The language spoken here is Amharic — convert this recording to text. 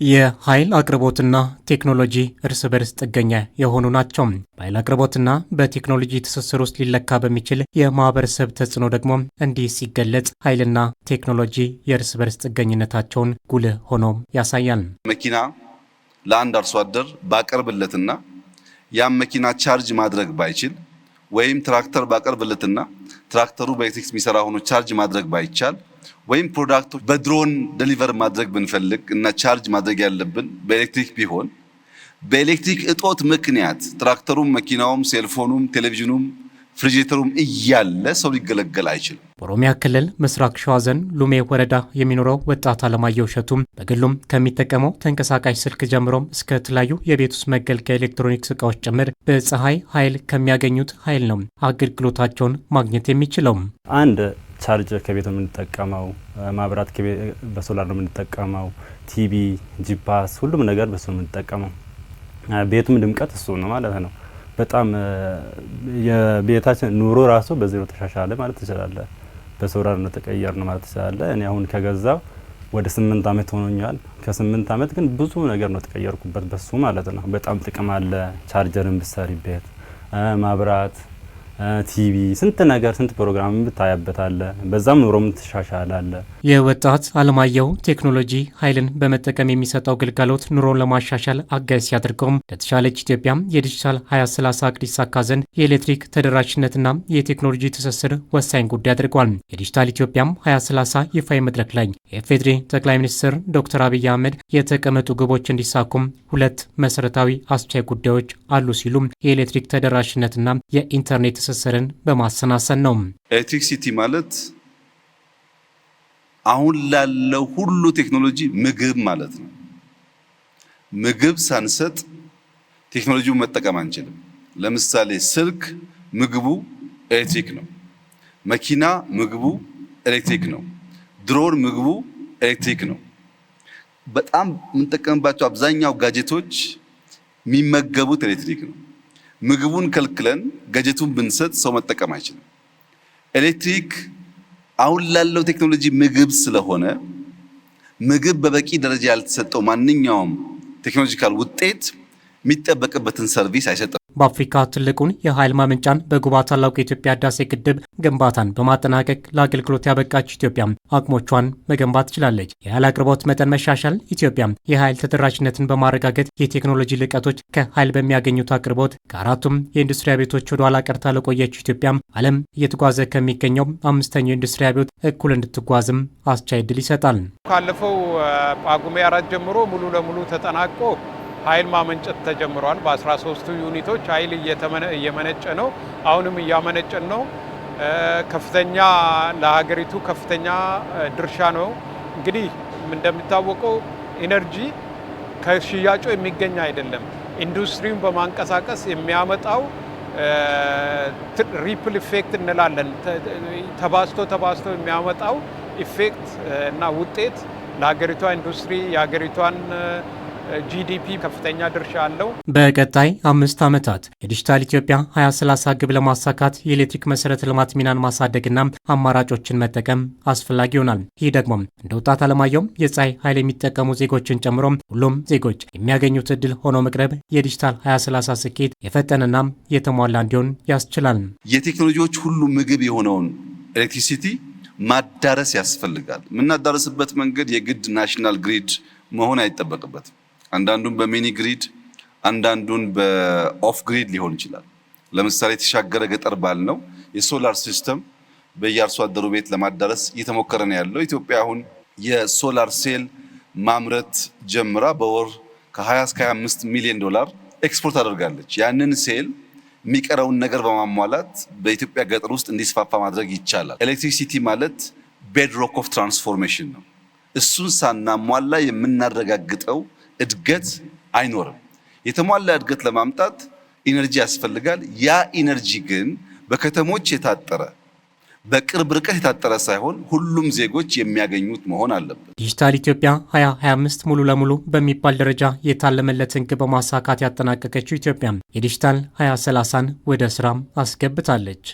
የኃይል አቅርቦትና ቴክኖሎጂ እርስ በርስ ጥገኛ የሆኑ ናቸው። በኃይል አቅርቦትና በቴክኖሎጂ ትስስር ውስጥ ሊለካ በሚችል የማህበረሰብ ተጽዕኖ ደግሞ እንዲህ ሲገለጽ ኃይልና ቴክኖሎጂ የእርስ በርስ ጥገኝነታቸውን ጉልህ ሆኖ ያሳያል። መኪና ለአንድ አርሶ አደር ባቀርብለትና ያም መኪና ቻርጅ ማድረግ ባይችል ወይም ትራክተር ባቀርብለትና ትራክተሩ በኤሌክትሪክ የሚሰራ ሆኖ ቻርጅ ማድረግ ባይቻል ወይም ፕሮዳክቶች በድሮን ዴሊቨር ማድረግ ብንፈልግ እና ቻርጅ ማድረግ ያለብን በኤሌክትሪክ ቢሆን በኤሌክትሪክ እጦት ምክንያት ትራክተሩም፣ መኪናውም፣ ሴልፎኑም፣ ቴሌቪዥኑም፣ ፍሪጅተሩም እያለ ሰው ሊገለገል አይችልም። በኦሮሚያ ክልል ምስራቅ ሸዋ ዞን ሉሜ ወረዳ የሚኖረው ወጣት አለማየሁ እሸቱም በግሉም ከሚጠቀመው ተንቀሳቃሽ ስልክ ጀምሮ እስከ ተለያዩ የቤት ውስጥ መገልገያ ኤሌክትሮኒክስ እቃዎች ጭምር በፀሐይ ኃይል ከሚያገኙት ኃይል ነው አገልግሎታቸውን ማግኘት የሚችለው። አንድ ቻርጅ ከቤት ነው የምንጠቀመው፣ ማብራት በሶላር ነው የምንጠቀመው፣ ቲቪ፣ ጂፓስ ሁሉም ነገር በሱ ነው የምንጠቀመው። ቤቱም ድምቀት እሱ ነው ማለት ነው። በጣም የቤታችን ኑሮ ራሱ በዚህ ነው ተሻሻለ ማለት ትችላለ። በሶላር ነው ተቀየር ነው ማለት ትችላለ። እኔ አሁን ከገዛው ወደ 8 አመት ሆኖኛል። ከ8 አመት ግን ብዙ ነገር ነው ተቀየርኩበት በሱ ማለት ነው። በጣም ጥቅም አለ። ቻርጀርን ብሰሪበት ማብራት ቲቪ ስንት ነገር ስንት ፕሮግራም ብታያበታለ በዛም ኑሮም ተሻሻላለ። የወጣት አለማየሁ ቴክኖሎጂ ኃይልን በመጠቀም የሚሰጠው ግልጋሎት ኑሮን ለማሻሻል አጋዥ ሲያደርገውም ለተሻለች ኢትዮጵያ የዲጂታል 2030 እቅድ ይሳካ ዘንድ የኤሌክትሪክ ተደራሽነትና የቴክኖሎጂ ትስስር ወሳኝ ጉዳይ አድርጓል። የዲጂታል ኢትዮጵያም 2030 ይፋዊ መድረክ ላይ የኢፌዴሪ ጠቅላይ ሚኒስትር ዶክተር አብይ አህመድ የተቀመጡ ግቦች እንዲሳኩም ሁለት መሰረታዊ አስቻይ ጉዳዮች አሉ ሲሉም የኤሌክትሪክ ተደራሽነትና የኢንተርኔት ትስስርን በማሰናሰን ነው። ኤሌክትሪክሲቲ ማለት አሁን ላለው ሁሉ ቴክኖሎጂ ምግብ ማለት ነው። ምግብ ሳንሰጥ ቴክኖሎጂውን መጠቀም አንችልም። ለምሳሌ ስልክ ምግቡ ኤሌክትሪክ ነው። መኪና ምግቡ ኤሌክትሪክ ነው። ድሮን ምግቡ ኤሌክትሪክ ነው። በጣም የምንጠቀምባቸው አብዛኛው ጋጀቶች የሚመገቡት ኤሌክትሪክ ነው። ምግቡን ከልክለን ጋጀቱን ብንሰጥ ሰው መጠቀም አይችልም። ኤሌክትሪክ አሁን ላለው ቴክኖሎጂ ምግብ ስለሆነ ምግብ በበቂ ደረጃ ያልተሰጠው ማንኛውም ቴክኖሎጂካል ውጤት የሚጠበቅበትን ሰርቪስ አይሰጥም። በአፍሪካ ትልቁን የኃይል ማመንጫን በጉባ ታላቁ የኢትዮጵያ ህዳሴ ግድብ ግንባታን በማጠናቀቅ ለአገልግሎት ያበቃች ኢትዮጵያ አቅሞቿን መገንባት ትችላለች። የኃይል አቅርቦት መጠን መሻሻል ኢትዮጵያ የኃይል ተደራሽነትን በማረጋገጥ የቴክኖሎጂ ልቀቶች ከኃይል በሚያገኙት አቅርቦት ከአራቱም የኢንዱስትሪ አብዮቶች ወደ ኋላ ቀርታ ለቆየች ኢትዮጵያ ዓለም እየተጓዘ ከሚገኘው አምስተኛው ኢንዱስትሪ አብዮት እኩል እንድትጓዝም አስቻይ ዕድል ይሰጣል። ካለፈው ጳጉሜ 4 ጀምሮ ሙሉ ለሙሉ ተጠናቆ ኃይል ማመንጨት ተጀምሯል። በ13ቱ ዩኒቶች ኃይል እየመነጨ ነው። አሁንም እያመነጨን ነው። ከፍተኛ ለሀገሪቱ ከፍተኛ ድርሻ ነው። እንግዲህ እንደሚታወቀው ኢነርጂ ከሽያጩ የሚገኝ አይደለም። ኢንዱስትሪውን በማንቀሳቀስ የሚያመጣው ሪፕል ኢፌክት እንላለን። ተባዝቶ የሚያመጣው ኢፌክት እና ውጤት ለሀገሪቷ ኢንዱስትሪ የሀገሪቷን ጂዲፒ ከፍተኛ ድርሻ አለው። በቀጣይ 5 ዓመታት የዲጂታል ኢትዮጵያ 2030 ግብ ለማሳካት የኤሌክትሪክ መሰረተ ልማት ሚናን ማሳደግና አማራጮችን መጠቀም አስፈላጊ ይሆናል። ይህ ደግሞ እንደ ወጣት አለማየሁ የፀሐይ ኃይል የሚጠቀሙ ዜጎችን ጨምሮ ሁሉም ዜጎች የሚያገኙት እድል ሆኖ መቅረብ የዲጂታል 2030 ስኬት የፈጠነና የተሟላ እንዲሆን ያስችላል። የቴክኖሎጂዎች ሁሉ ምግብ የሆነውን ኤሌክትሪሲቲ ማዳረስ ያስፈልጋል። የምናዳረስበት መንገድ የግድ ናሽናል ግሪድ መሆን አይጠበቅበትም። አንዳንዱን በሚኒ ግሪድ አንዳንዱን በኦፍ ግሪድ ሊሆን ይችላል። ለምሳሌ የተሻገረ ገጠር ባልነው የሶላር ሲስተም በየአርሶ አደሩ ቤት ለማዳረስ እየተሞከረ ነው ያለው። ኢትዮጵያ አሁን የሶላር ሴል ማምረት ጀምራ በወር ከ20 እስከ 25 ሚሊዮን ዶላር ኤክስፖርት አድርጋለች። ያንን ሴል የሚቀረውን ነገር በማሟላት በኢትዮጵያ ገጠር ውስጥ እንዲስፋፋ ማድረግ ይቻላል። ኤሌክትሪሲቲ ማለት ቤድሮክ ኦፍ ትራንስፎርሜሽን ነው። እሱን ሳናሟላ የምናረጋግጠው እድገት አይኖርም። የተሟላ እድገት ለማምጣት ኢነርጂ ያስፈልጋል። ያ ኢነርጂ ግን በከተሞች የታጠረ በቅርብ ርቀት የታጠረ ሳይሆን ሁሉም ዜጎች የሚያገኙት መሆን አለበት። ዲጂታል ኢትዮጵያ 2025 ሙሉ ለሙሉ በሚባል ደረጃ የታለመለትን ግብ በማሳካት ያጠናቀቀችው ኢትዮጵያ የዲጂታል 2030ን ወደ ስራም አስገብታለች።